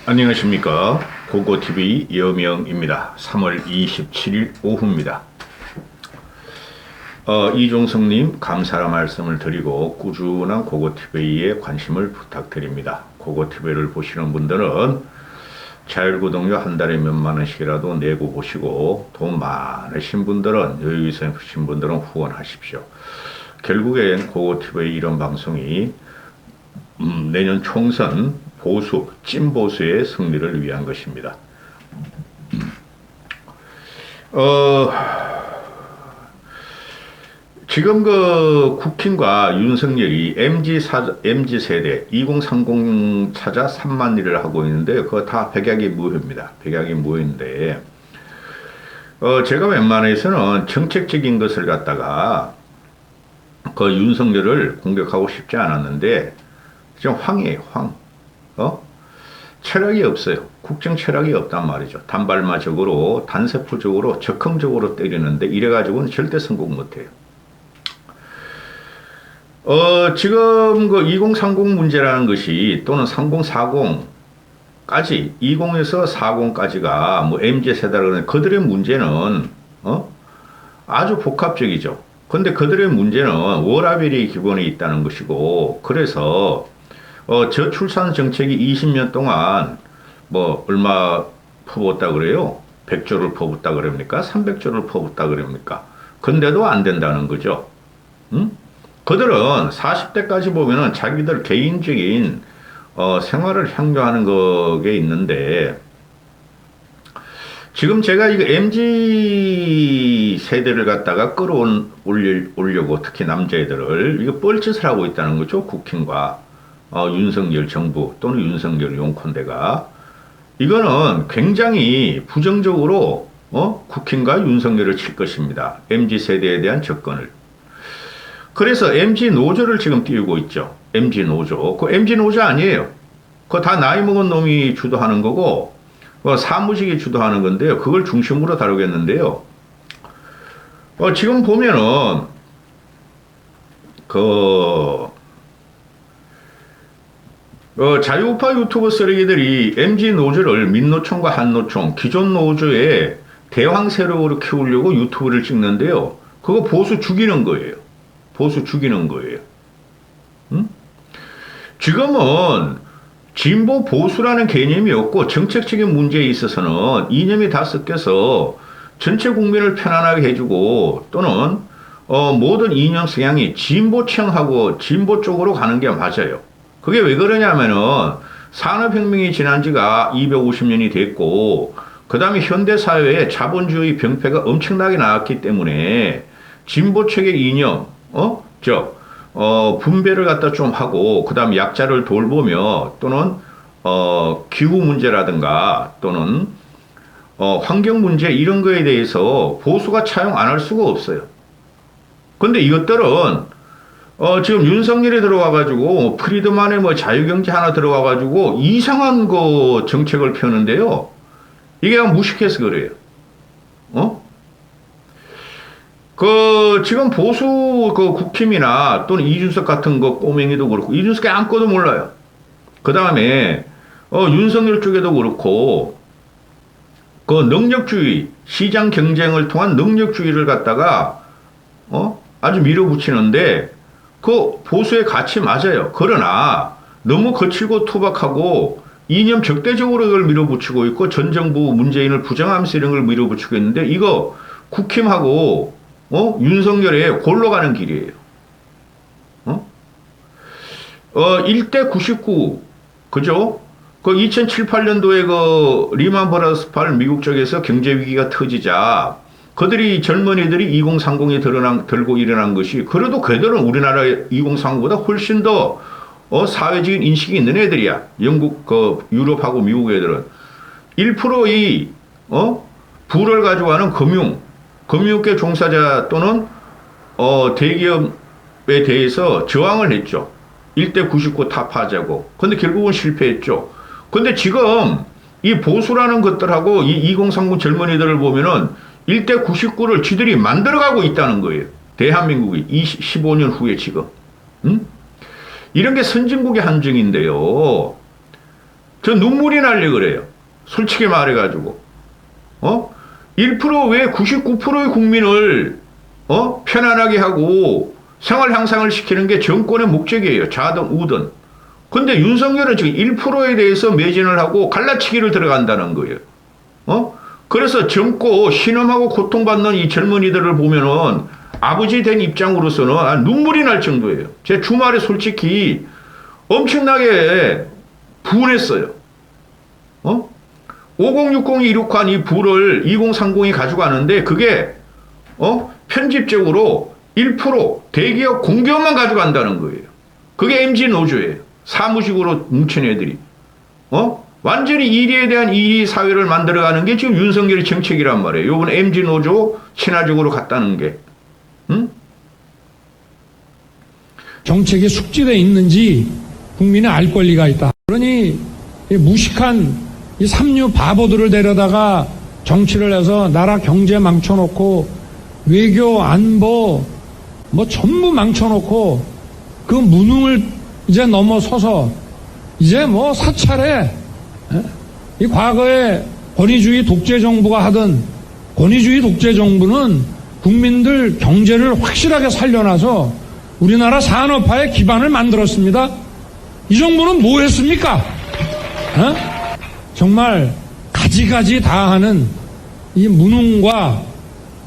안녕하십니까. 고고TV 여명입니다. 3월 27일 오후입니다. 이종성님 감사의 말씀을 드리고 꾸준한 고고TV에 관심을 부탁드립니다. 고고TV를 보시는 분들은 자율구독료 한 달에 몇만 원씩이라도 내고 보시고, 돈 많으신 분들은, 여유 있으신 분들은 후원하십시오. 결국엔 고고TV 이런 방송이 내년 총선 보수, 찐보수의 승리를 위한 것입니다. 지금 국힘과 윤석열이 MZ세대 2030 찾아 3만 일을 하고 있는데, 그거 다 백약의 무효입니다. 백약의 무효인데, 제가 웬만해서는 정책적인 것을 갖다가 윤석열을 공격하고 싶지 않았는데, 좀 황이에요, 황. 철학이 없어요. 국정 철학이 없단 말이죠. 단발마적으로, 단세포적으로, 적극적으로 때리는데, 이래가지고는 절대 성공 못해요. 지금 2030 문제라는 것이, 또는 3040까지, 20에서 40까지가 뭐 MZ세대라는 그들의 문제는, 아주 복합적이죠. 근데 그들의 문제는 워라밸이 기본에 있다는 것이고, 그래서 저출산 정책이 20년 동안 뭐 얼마 퍼붓다 그래요? 100조를 퍼붓다 그럽니까? 300조를 퍼붓다 그럽니까? 근데도 안 된다는 거죠. 응? 그들은 40대까지 보면은 자기들 개인적인 생활을 향유하는 거게 있는데, 지금 제가 이거 MZ 세대를 갖다가 끌어올려고, 특히 남자애들을 이거 뻘짓을 하고 있다는 거죠. 국힘과 윤석열 정부 또는 윤석열 용콘대가. 이거는 굉장히 부정적으로 국힘과 윤석열을 칠 것입니다. MZ 세대에 대한 접근을. 그래서 MZ 노조를 지금 띄우고 있죠. MZ 노조. 그 MZ 노조 아니에요. 그거 다 나이 먹은 놈이 주도하는 거고, 사무직이 주도하는 건데요. 그걸 중심으로 다루겠는데요. 지금 보면은, 자유우파 유튜버 쓰레기들이 MZ 노조를 민노총과 한노총, 기존 노조의 대왕 세력으로 키우려고 유튜브를 찍는데요. 그거 보수 죽이는 거예요. 보수 죽이는 거예요. 응? 지금은 진보 보수라는 개념이 없고, 정책적인 문제에 있어서는 이념이 다 섞여서 전체 국민을 편안하게 해주고, 또는 모든 이념 성향이 진보층하고 진보 쪽으로 가는 게 맞아요. 그게 왜 그러냐면은 산업혁명이 지난 지가 250년이 됐고, 그 다음에 현대사회에 자본주의 병폐가 엄청나게 나왔기 때문에 진보 측의 이념, 분배를 갖다 좀 하고, 그 다음에 약자를 돌보며, 또는 기후 문제라든가, 또는 환경 문제, 이런 거에 대해서 보수가 차용 안 할 수가 없어요. 근데 이것들은 지금 윤석열이 들어와가지고, 프리드만의 뭐 자유경제 하나 들어와가지고, 이상한 정책을 펴는데요. 이게 그냥 무식해서 그래요. 지금 보수 국힘이나 또는 이준석 같은 꼬맹이도 그렇고, 이준석이 아무것도 몰라요. 그 다음에, 윤석열 쪽에도 그렇고, 능력주의, 시장 경쟁을 통한 능력주의를 갖다가, 아주 밀어붙이는데, 보수의 가치 맞아요. 그러나 너무 거칠고 투박하고 이념 적대적으로 이걸 밀어붙이고 있고, 전 정부 문재인을 부정하면서 이런 걸 밀어붙이고 있는데, 이거 국힘하고 윤석열의 골로 가는 길이에요. 1대 99, 그죠? 2007, 8년도에 리만 브라더스 미국 쪽에서 경제 위기가 터지자, 그들이 젊은이들이 2030에 들고 일어난 것이, 그래도 그들은 우리나라 2030보다 훨씬 더 사회적인 인식이 있는 애들이야. 영국, 유럽하고 미국 애들은 1%의 부를 가져가는 금융업계 종사자 또는 대기업에 대해서 저항을 했죠. 1대 99 타파하자고. 근데 결국은 실패했죠. 근데 지금 이 보수라는 것들하고 이 2030 젊은이들을 보면은 1대 99를 지들이 만들어가고 있다는 거예요. 대한민국이 15년 후에 지금. 이런 게 선진국의 한정인데요. 저 눈물이 날려 그래요. 솔직히 말해가지고. 1%왜 99%의 국민을, 편안하게 하고 생활 향상을 시키는 게 정권의 목적이에요. 좌든 우든. 근데 윤석열은 지금 1%에 대해서 매진을 하고 갈라치기를 들어간다는 거예요. 그래서 젊고 신음하고 고통받는 이 젊은이들을 보면은 아버지 된 입장으로서는 눈물이 날 정도예요. 제 주말에 솔직히 엄청나게 분했어요. 5060이 이룩한 이 부를 2030이 가져가는데 그게 편집적으로 1% 대기업 공기업만 가져간다는 거예요. 그게 MZ 노조예요. 사무직으로 뭉친 애들이. 완전히 이리에 대한 이리 사회를 만들어가는 게 지금 윤석열의 정책이란 말이에요. 요번 MZ 노조 친화적으로 갔다는 게. 응? 정책에 숙지되어 있는지 국민이 알 권리가 있다. 그러니 이 무식한 이 삼류 바보들을 데려다가 정치를 해서 나라 경제 망쳐놓고 외교 안보 뭐 전부 망쳐놓고 그 무능을 이제 넘어서서 이제 뭐 사찰에 이 과거에 권위주의 독재 정부가 하던 권위주의 독재 정부는 국민들 경제를 확실하게 살려놔서 우리나라 산업화의 기반을 만들었습니다. 이 정부는 뭐 했습니까? 정말 가지가지 다 하는 이 무능과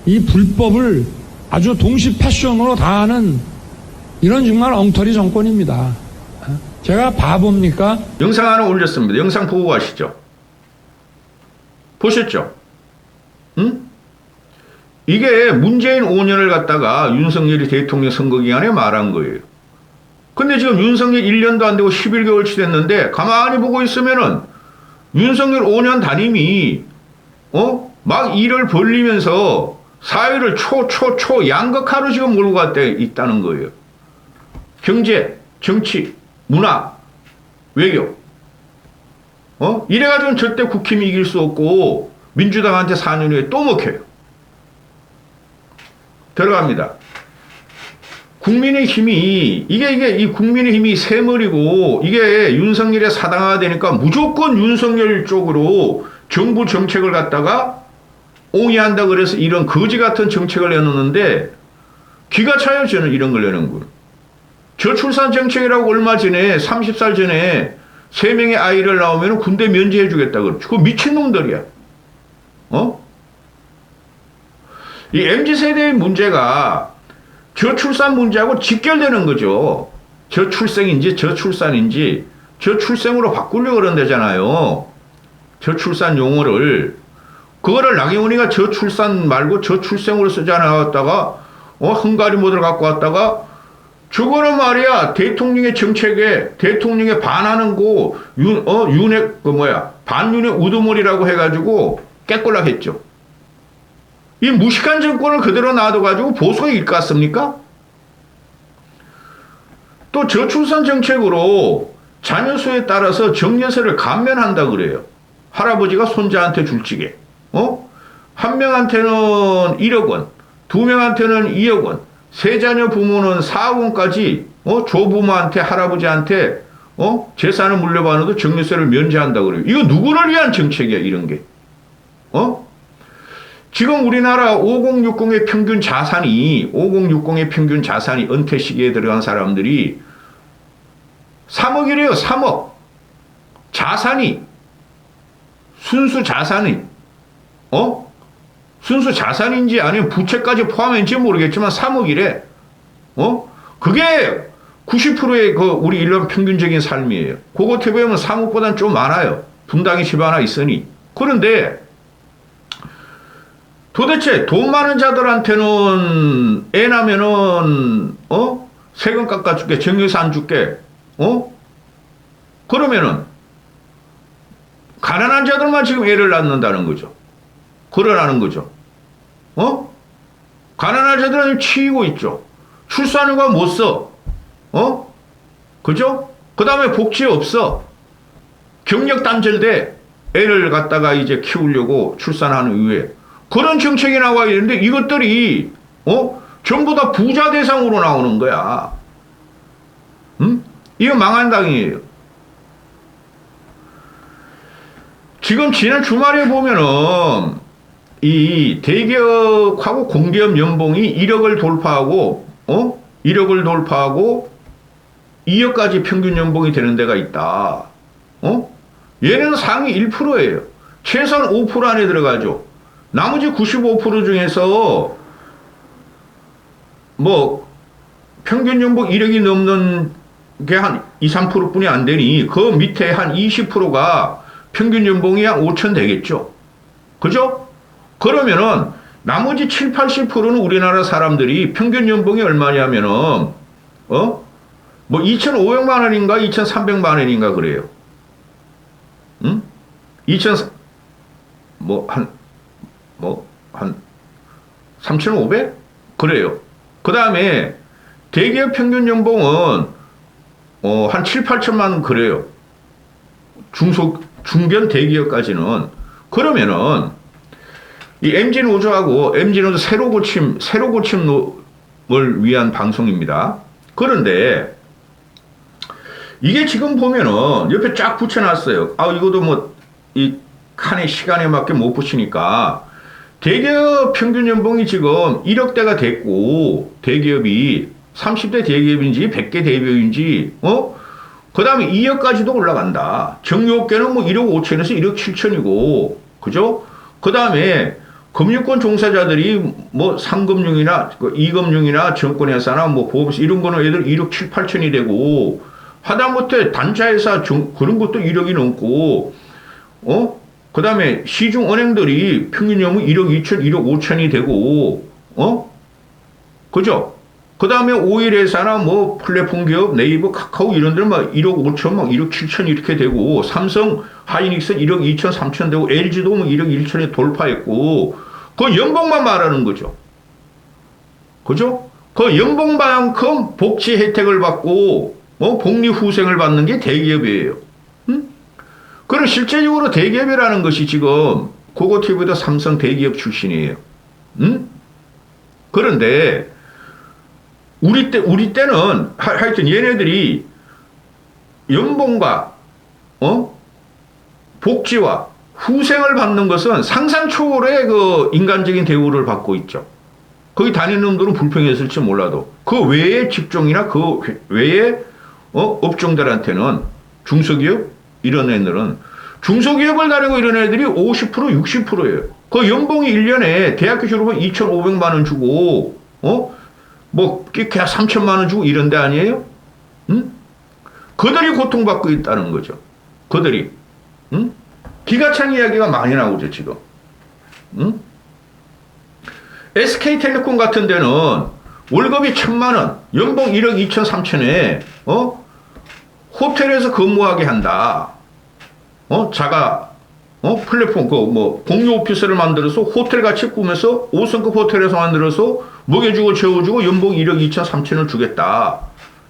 이 불법을 아주 동시 패션으로 다 하는 이런 정말 엉터리 정권입니다. 제가 바보입니까? 영상 하나 올렸습니다. 영상 보고 가시죠. 보셨죠? 응? 이게 문재인 5년을 갖다가 윤석열이 대통령 선거 기간에 말한 거예요. 근데 지금 윤석열 1년도 안 되고 11개월치 됐는데 가만히 보고 있으면은 윤석열 5년 단임이 막 일을 벌리면서 사회를 양극화로 지금 몰고 갔다 있다는 거예요. 경제, 정치, 문화, 외교. 이래가지고는 절대 국힘이 이길 수 없고 민주당한테 4년 후에 또 먹혀요. 들어갑니다. 국민의힘이 이게 이 국민의힘이 새머리고 이게 윤석열에 사당화가 되니까 무조건 윤석열 쪽으로 정부 정책을 갖다가 옹이한다 그래서 이런 거지 같은 정책을 내놓는데 기가 차요. 저는 이런 걸 내는 거. 저출산 정책이라고 얼마 전에 30살 전에 3명의 아이를 낳으면 군대 면제해 주겠다 그러죠. 그거 미친놈들이야. 이 MZ세대의 문제가 저출산 문제하고 직결되는 거죠. 저출생인지 저출산인지 저출생으로 바꾸려고 그런다잖아요. 저출산 용어를. 그거를 나경원이가 저출산 말고 저출생으로 쓰지 않았다가 헝가리 모델을 갖고 왔다가 저거는 말이야 대통령의 정책에 대통령에 반하는 거 반윤핵 우두머리라고 해가지고 깨꼴락했죠. 이 무식한 정권을 그대로 놔둬가지고 보수가 일갔습니까? 또 저출산 정책으로 자녀 수에 따라서 정년세를 감면한다 그래요. 할아버지가 손자한테 줄지게. 한 명한테는 1억 원, 두 명한테는 2억 원, 세 자녀 부모는 4억 원까지 조부모한테 할아버지한테 재산을 물려받아도 정년세를 면제한다 그래요. 이거 누구를 위한 정책이야 이런 게. 지금 우리나라 5060의 평균 자산이 은퇴 시기에 들어간 사람들이 3억이래요. 3억. 순수 자산이 순수 자산인지 아니면 부채까지 포함했는지 모르겠지만 3억이래. 그게 90%의 우리 일반 평균적인 삶이에요. 그거 태보면 3억보다는 좀 많아요. 분당에 집 하나 있으니. 그런데 도대체 돈 많은 자들한테는 애 나면은 세금 깎아줄게, 정유세 안 줄게, 그러면은 가난한 자들만 지금 애를 낳는다는 거죠. 그러라는 거죠. 가난한 자들은 치이고 있죠. 출산휴가 못 써. 그죠? 그 다음에 복지 없어. 경력 단절돼. 애를 갖다가 이제 키우려고 출산하는 이후에. 그런 정책이 나와 있는데 이것들이 전부 다 부자 대상으로 나오는 거야. 이거 망한 당이에요. 지금 지난 주말에 보면은 이 대기업하고 공기업 연봉이 1억을 돌파하고 1억을 돌파하고 2억까지 평균 연봉이 되는 데가 있다. 얘는 상위 1%예요. 최소한 5% 안에 들어가죠. 나머지 95% 중에서 뭐 평균 연봉 1억이 넘는 게 한 2, 3%뿐이 안 되니 그 밑에 한 20%가 평균 연봉이 한 5천 되겠죠. 그죠? 그러면은 나머지 7, 80%는 우리나라 사람들이 평균 연봉이 얼마냐면은 뭐 2,500만 원인가 2,300만 원인가 그래요. 응? 2,000 한 3,500? 그래요. 그다음에 대기업 평균 연봉은 한 7, 8천만 원 그래요. 중견 대기업까지는. 그러면은 이 MG 노조하고 MG 노조 새로 고침을 위한 방송입니다. 그런데 이게 지금 보면은 옆에 쫙 붙여놨어요. 이것도 뭐 이 칸의 시간에 맞게 못 붙이니까 대기업 평균 연봉이 지금 1억대가 됐고 대기업이 30대 대기업인지 100개 대기업인지 그 다음에 2억까지도 올라간다. 정유업계는 뭐 1억 5천에서 1억 7천이고 그죠? 그 다음에 금융권 종사자들이 뭐 상금융이나 이금융이나 정권회사나 뭐 보험사 이런 거는 애들 1억 7, 8천이 되고 하다못해 단자회사 그런 것도 1억이 넘고 그 다음에 시중은행들이 평균 연봉 1억 2천, 1억 5천이 되고 그죠? 그 다음에 오일회사나 뭐 플랫폼 기업, 네이버, 카카오 이런 데는 막 1억 5천, 막 1억 7천 이렇게 되고 삼성, 하이닉스 1억 2천, 3천 되고 LG도 뭐 1억 1천에 돌파했고 그 연봉만 말하는 거죠. 그죠? 그 연봉만큼 복지 혜택을 받고 복리 후생을 받는 게 대기업이에요. 그럼 실제적으로 대기업이라는 것이 지금 고고TV도 삼성 대기업 출신이에요. 그런데 우리 때는 하여튼 얘네들이 연봉과 복지와 후생을 받는 것은 상상 초월의 그 인간적인 대우를 받고 있죠. 거기 다니는 놈들은 불평했을지 몰라도 그 외의 직종이나 그 외의 업종들한테는 중소기업 이런 애들은 중소기업을 다니고 이런 애들이 50% 60%예요. 그 연봉이 1년에 대학교 졸업은 2,500만 원 주고 뭐 그냥 3천만 원 주고 이런 데 아니에요? 그들이 고통받고 있다는 거죠. 그들이. 기가 찬 이야기가 많이 나오죠 지금. SK텔레콤 같은 데는 월급이 1,000만 원, 연봉 1억 2천 3천에 호텔에서 근무하게 한다. 자가 플랫폼 뭐 공유 오피스를 만들어서 호텔 같이 꾸며서 5성급 호텔에서 만들어서 먹여주고 재워주고 연봉 1억 2천 3천을 주겠다.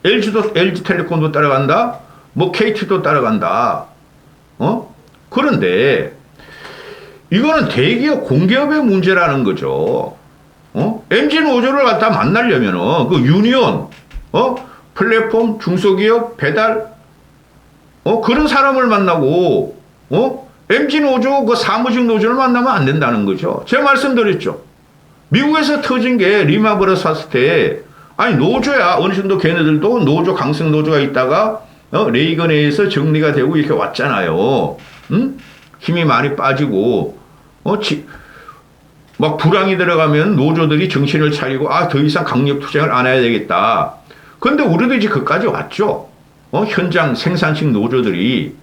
LG텔레콤도 따라간다. 뭐 KT도 따라간다. 그런데 이거는 대기업 공기업의 문제라는 거죠. MG 노조를 갖다 만나려면은 그 유니온, 플랫폼, 중소기업, 배달, 그런 사람을 만나고, MG 노조, 그 사무직 노조를 만나면 안 된다는 거죠. 제가 말씀드렸죠. 미국에서 터진 게 리마브러스 왔을 때, 아니, 노조야. 어느 정도 걔네들도 노조, 강성 노조가 있다가, 레이건에 의해서 정리가 되고 이렇게 왔잖아요. 힘이 많이 빠지고, 막 불황이 들어가면 노조들이 정신을 차리고, 더 이상 강력 투쟁을 안 해야 되겠다. 근데 우리도 이제 그까지 왔죠. 현장 생산식 노조들이,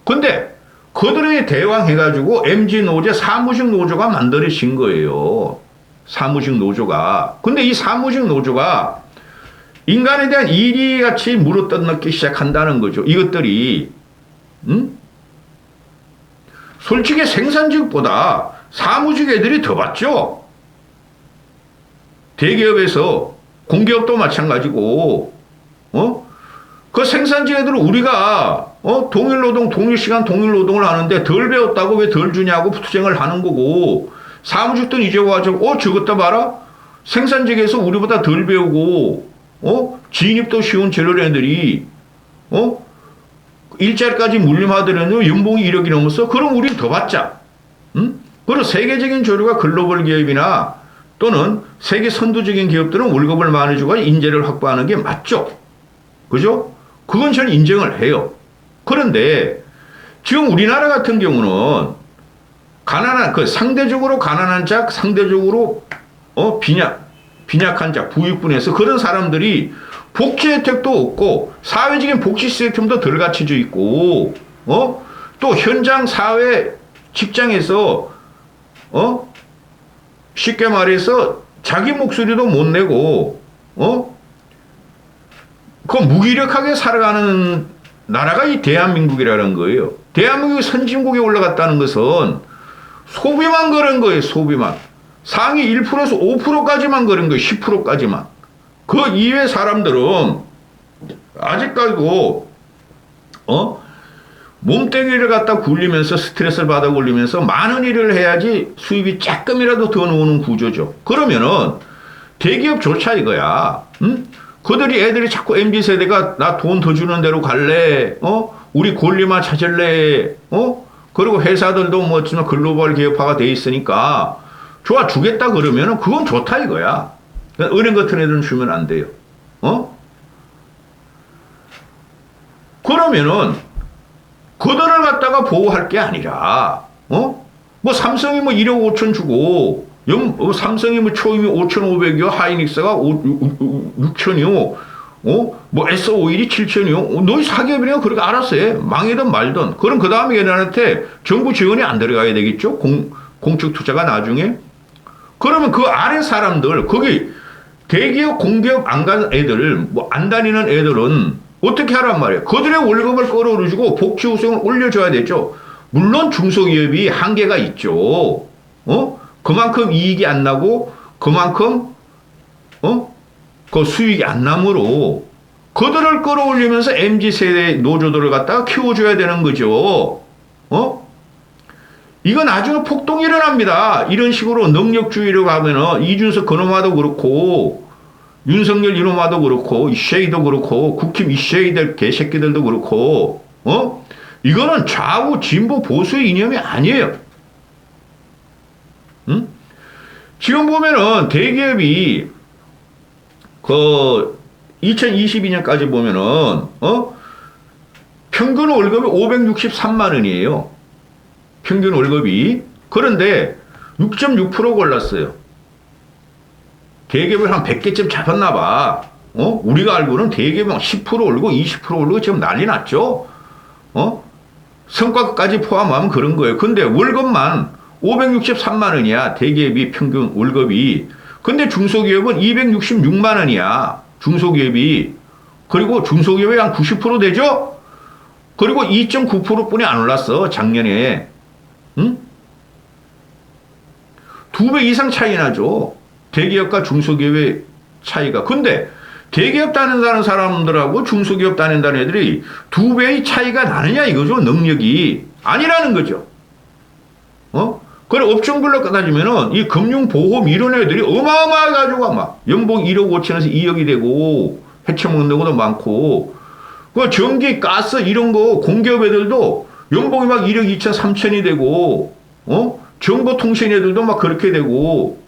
근데 그들에 대항해가지고 MG 노조, 사무직 노조가 만들어진 거예요. 사무직 노조가. 근데 이 사무직 노조가 인간에 대한 이리같이 물어뜯기 시작한다는 거죠. 이것들이, 솔직히 생산직보다 사무직 애들이 더 받죠. 대기업에서, 공기업도 마찬가지고, 그 생산직 애들은 우리가, 동일 노동, 동일 시간, 동일 노동을 하는데 덜 배웠다고 왜 덜 주냐고 투쟁을 하는 거고, 사무직도 이제 와서, 저것도 봐라? 생산직에서 우리보다 덜 배우고, 진입도 쉬운 저런 애들이, 일자리까지 물림하더라도 연봉이 1억이 넘었어? 그럼 우린 더 받자. 응? 그리고 세계적인 조류가 글로벌 기업이나 또는 세계 선두적인 기업들은 월급을 많이 주고 인재를 확보하는 게 맞죠. 그죠? 그건 저는 인정을 해요. 그런데 지금 우리나라 같은 경우는 가난한, 상대적으로 가난한 자, 상대적으로, 빈약한 자, 부유분에서 그런 사람들이 복지 혜택도 없고, 사회적인 복지 시스템도 덜 갖춰져 있고, 또 현장 사회 직장에서, 쉽게 말해서 자기 목소리도 못 내고, 그 무기력하게 살아가는 나라가 이 대한민국이라는 거예요. 대한민국이 선진국에 올라갔다는 것은 소비만 그런 거예요, 소비만. 상위 1%에서 5%까지만 그런 거예요, 10%까지만. 그 이외 사람들은 아직까지도, 몸뚱이를 갖다 굴리면서 스트레스를 받아 굴리면서 많은 일을 해야지 수입이 조금이라도 더 나오는 구조죠. 그러면은 대기업조차 이거야. 응? 그들이 애들이 자꾸 MZ세대가 나 돈 더 주는 대로 갈래? 우리 권리만 찾을래? 그리고 회사들도 뭐 지금 글로벌 기업화가 돼 있으니까 좋아 주겠다 그러면은 그건 좋다 이거야. 은행 같은 애들은 주면 안 돼요. 그러면은 그들을 갖다가 보호할 게 아니라 뭐 삼성이 뭐 1억 5천 주고 삼성이 뭐 초임이 5,500이요 하이닉스가 6천이요 뭐 S-오일이 7천이요 너희 사기업이냐 그렇게 알아서 해 망이든 말든 그럼 그 다음에 얘네한테 정부 지원이 안 들어가야 되겠죠 공적 투자가 나중에 그러면 그 아래 사람들 거기 대기업 공기업 안 간 애들 뭐 안 다니는 애들은 어떻게 하란 말이에요 그들의 월급을 끌어올려주고 복지 우선을 올려줘야 되죠 물론 중소기업이 한계가 있죠 그만큼 이익이 안 나고 그만큼 그 수익이 안 나므로 그들을 끌어올리면서 MZ세대 노조들을 갖다가 키워줘야 되는 거죠. 이거 나중에 폭동이 일어납니다. 이런 식으로 능력주의로 가면은 이준석 그놈아도 그렇고 윤석열 이놈아도 그렇고 이쉐이도 그렇고 국힘 이쉐이들 개새끼들도 그렇고 이거는 좌우 진보 보수의 이념이 아니에요. 응? 지금 보면은 대기업이 그 2022년까지 보면은 평균 월급이 563만 원이에요. 평균 월급이. 그런데 6.6% 골랐어요. 대기업을 한 100개쯤 잡았나 봐. 우리가 알고는 대기업이 10% 올고 20% 올고 지금 난리 났죠. 성과까지 포함하면 그런 거예요. 근데 월급만 563만 원이야. 대기업이 평균 월급이. 근데 중소기업은 266만 원이야. 중소기업이. 그리고 중소기업이 한 90% 되죠? 그리고 2.9%뿐이 안 올랐어. 작년에. 응? 2배 이상 차이 나죠. 대기업과 중소기업의 차이가. 근데 대기업 다닌다는 사람들하고 중소기업 다닌다는 애들이 2배의 차이가 나느냐 이거죠. 능력이. 아니라는 거죠. 그래, 업종별로 따지면은, 이 금융보험 이런 애들이 어마어마하게 가지고, 막, 연봉 1억 5천에서 2억이 되고, 해쳐먹는 경우도 많고, 그 전기, 가스 이런 거, 공기업 애들도 연봉이 막 1억 2천, 3천이 되고, 정보통신 애들도 막 그렇게 되고,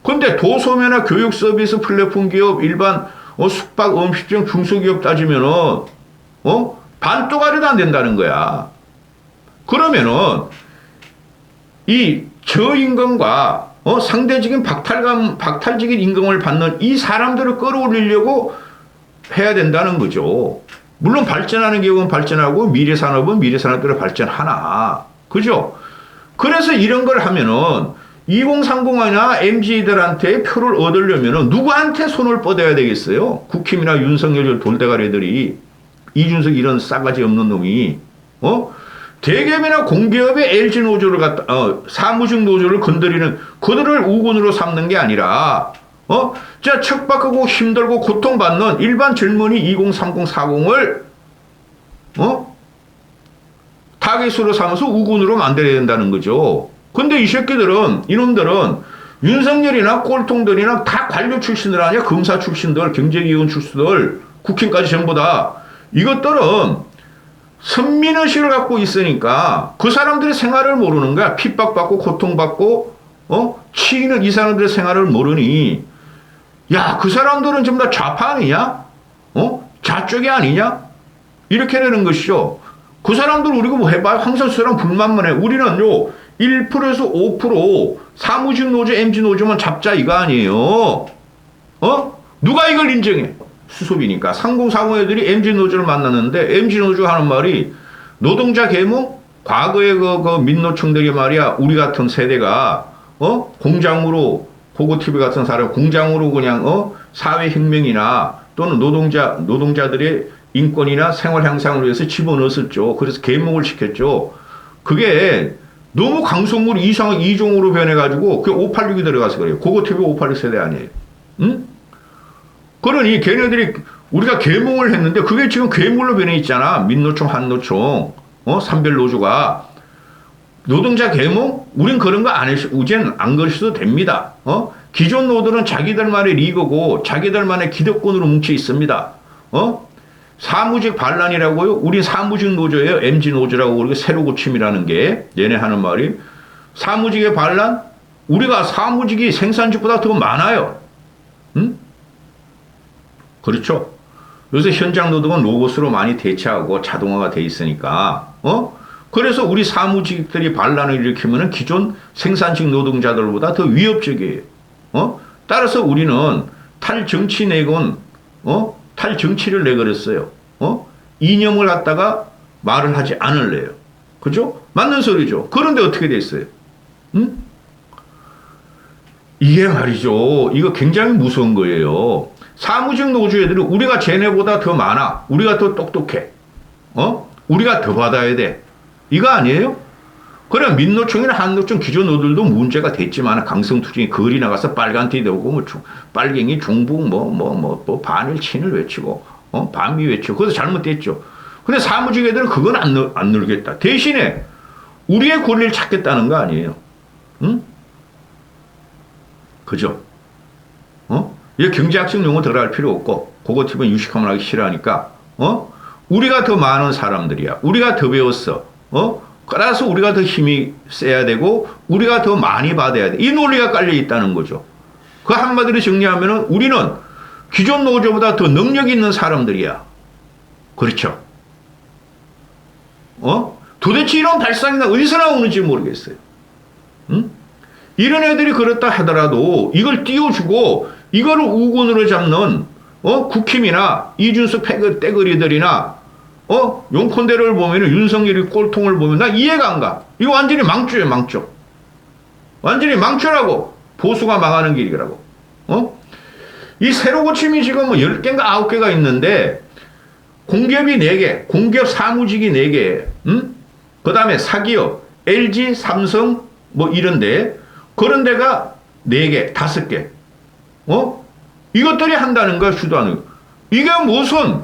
근데 도소매나 교육 서비스 플랫폼 기업, 일반, 숙박, 음식점, 중소기업 따지면은, 반또가리도 안 된다는 거야. 그러면은, 이 저임금과 상대적인 박탈적인 임금을 받는 이 사람들을 끌어올리려고 해야 된다는 거죠. 물론 발전하는 기업은 발전하고 미래산업은 미래산업대로 발전하나. 그죠? 그래서 이런 걸 하면은 2030이나 MZ들한테 표를 얻으려면은 누구한테 손을 뻗어야 되겠어요? 국힘이나 윤석열 돌대가리들이 이준석 이런 싸가지 없는 놈이 대기업이나 공기업의 LG 노조를 갖다, 사무직 노조를 건드리는 그들을 우군으로 삼는 게 아니라, 자, 척박하고 힘들고 고통받는 일반 젊은이 2030, 40을, 타깃으로 삼아서 우군으로 만들어야 된다는 거죠. 근데 이 새끼들은, 이놈들은 윤석열이나 꼴통들이나 다 관료 출신들 아니야? 검사 출신들, 경제기관 출신들, 국힘까지 전부 다. 이것들은 선민의식을 갖고 있으니까 그 사람들의 생활을 모르는 거야. 핍박받고 고통받고 치이는 이 사람들의 생활을 모르니 야, 그 사람들은 전부 다 좌파 아니냐? 좌쪽이 아니냐? 이렇게 되는 것이죠. 그 사람들 우리가 뭐 해봐요? 항상 그 사람 불만만 해. 우리는요 1%에서 5% 사무직 노조, MG 노조만 잡자 이거 아니에요. 누가 이걸 인정해? 수습이니까. 3040 애들이 MG 노조를 만났는데 MG 노조가 하는 말이 노동자 계몽? 과거에 그 민노총들이 말이야 우리 같은 세대가 공장으로 보고TV 같은 사람 공장으로 그냥 사회혁명이나 또는 노동자들의 인권이나 생활 향상을 위해서 집어넣었었죠. 그래서 계몽을 시켰죠. 그게 너무 강성물 이종으로 변해가지고 그게 586이 들어가서 그래요. 보고TV 586 세대 아니에요. 응? 그러니 걔네들이 우리가 계몽을 했는데 그게 지금 괴물로 변해 있잖아. 민노총, 한노총, 산별노조가. 노동자 계몽? 우린 그런 거 우젠 안 그러셔도 됩니다. 기존 노들은 자기들만의 리그고 자기들만의 기득권으로 뭉쳐 있습니다. 사무직 반란이라고요? 우린 사무직 노조예요. MG 노조라고 그러고 새로 고침이라는 게 얘네 하는 말이. 사무직의 반란? 우리가 사무직이 생산직보다 더 많아요. 응? 그렇죠? 요새 현장 노동은 로봇으로 많이 대체하고 자동화가 돼 있으니까, 그래서 우리 사무직들이 반란을 일으키면 기존 생산직 노동자들보다 더 위협적이에요. 따라서 우리는 탈정치 내건, 탈정치를 내걸었어요. 이념을 갖다가 말을 하지 않을래요. 그죠? 맞는 소리죠. 그런데 어떻게 됐어요? 응? 이게 말이죠. 이거 굉장히 무서운 거예요. 사무직 노조 애들은 우리가 쟤네보다 더 많아. 우리가 더 똑똑해. 우리가 더 받아야 돼. 이거 아니에요? 그래, 민노총이나 한노총 기존 노들도 문제가 됐지만, 강성투쟁이 거리 나가서 빨간띠 되고, 빨갱이, 중북, 반일, 친일 외치고, 반미 외치고, 그것도 잘못됐죠. 근데 사무직 애들은 그건 안 늘겠다. 대신에, 우리의 권리를 찾겠다는 거 아니에요. 응? 그죠? 이게 경제학적 용어 들어갈 필요 없고, 그거 TV는 유식함을 하기 싫어하니까, 우리가 더 많은 사람들이야. 우리가 더 배웠어. 그래서 우리가 더 힘이 세야 되고, 우리가 더 많이 받아야 돼. 이 논리가 깔려 있다는 거죠. 그 한마디로 정리하면은 우리는 기존 노조보다 더 능력 있는 사람들이야. 그렇죠. 도대체 이런 발상이 어디서 나오는지 모르겠어요. 응? 이런 애들이 그렇다 하더라도 이걸 띄워주고 이거를 우군으로 잡는 국힘이나 이준석 떼거리들이나 용콘대를 보면 윤석열이 꼴통을 보면 나 이해가 안 가. 이거 완전히 망조예요. 망조. 완전히 망조라고. 보수가 망하는 길이라고. 이 새로 고침이 지금 뭐 10개인가 9개가 있는데 공기업이 4개, 공기업 사무직이 4개, 그 다음에 사기업, LG, 삼성 뭐 이런데 그런 데가 4개, 5개. 이것들이 한다는 거야, 주도하는 거. 이게 무슨,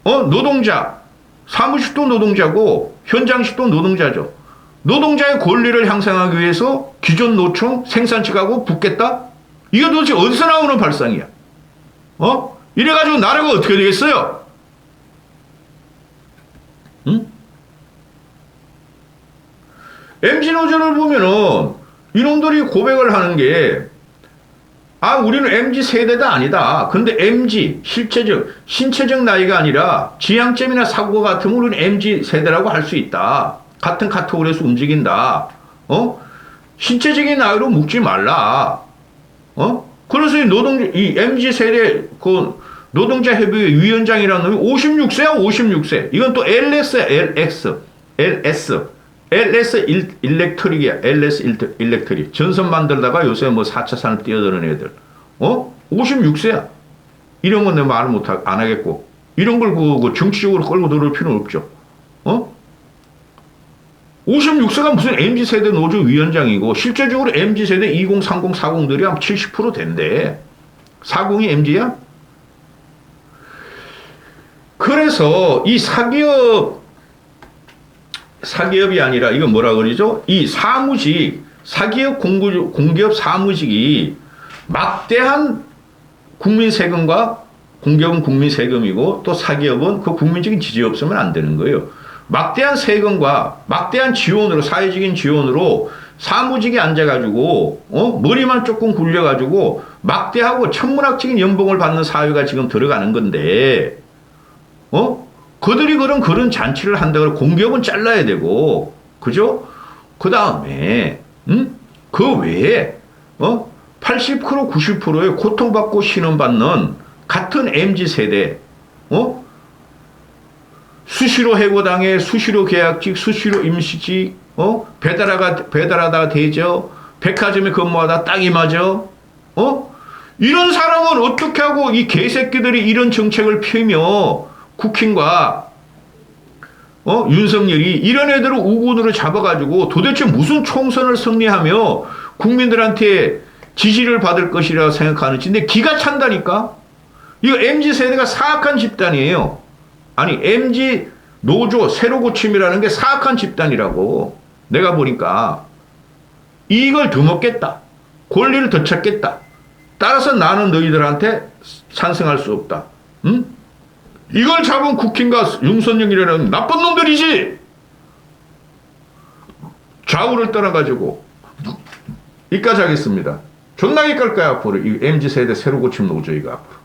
노동자, 사무직도 노동자고, 현장직도 노동자죠. 노동자의 권리를 향상하기 위해서 기존 노총 생산직하고 붙겠다? 이게 도대체 어디서 나오는 발상이야? 이래가지고 나라가 어떻게 되겠어요? 응? MG노조를 보면은, 이놈들이 고백을 하는 게, 우리는 MG 세대가 아니다. 근데 MG, 신체적 나이가 아니라 지향점이나 사고가 같으면 우리는 MG 세대라고 할 수 있다. 같은 카테고리에서 움직인다. 신체적인 나이로 묶지 말라. 그래서 이 MG 세대, 노동자 협의회 위원장이라는 놈이 56세야, 56세. 이건 또 LS야, LS 일렉트릭이야. LS 일렉트릭. 전선 만들다가 요새 뭐 4차 산업 뛰어드는 애들. 56세야. 이런 건 내가 말 안 하겠고. 이런 걸 정치적으로 끌고 들어올 필요는 없죠. 56세가 무슨 MZ세대 노조 위원장이고, 실제적으로 MZ세대 20, 30, 40들이 한 70% 된대. 40이 MZ야? 그래서 이 사기업이 아니라 이거 뭐라 그러죠? 이 사무직, 사기업 공기업 사무직이 막대한 국민 세금과 공기업은 국민 세금이고 또 사기업은 그 국민적인 지지 없으면 안 되는 거예요. 막대한 세금과 막대한 지원으로, 사회적인 지원으로 사무직에 앉아가지고 머리만 조금 굴려가지고 막대하고 천문학적인 연봉을 받는 사회가 지금 들어가는 건데 그들이 그런 잔치를 한다고 공기업은 잘라야 되고, 그죠? 그 다음에 그 외에 80% 90%의 고통받고 신원받는 같은 MZ 세대 수시로 해고당해, 수시로 계약직, 수시로 임시직, 배달하다가 대저, 백화점에 근무하다 땅이 맞아, 이런 사람은 어떻게 하고 이 개새끼들이 이런 정책을 펴며 국힘과, 윤석열이 이런 애들을 우군으로 잡아가지고 도대체 무슨 총선을 승리하며 국민들한테 지지를 받을 것이라 생각하는지, 근데 기가 찬다니까? 이거 MZ세대가 사악한 집단이에요. 아니, MZ 노조 새로 고침이라는 게 사악한 집단이라고. 내가 보니까 이걸 더 먹겠다. 권리를 더 찾겠다. 따라서 나는 너희들한테 찬성할 수 없다. 응? 이걸 잡은 국힘과 윤석열이라는 나쁜 놈들이지. 좌우를 떠나가지고 이까지 하겠습니다. 존나게 깔 거야 앞으로. 이 MZ세대 새로 고침 노조 이거 앞으로.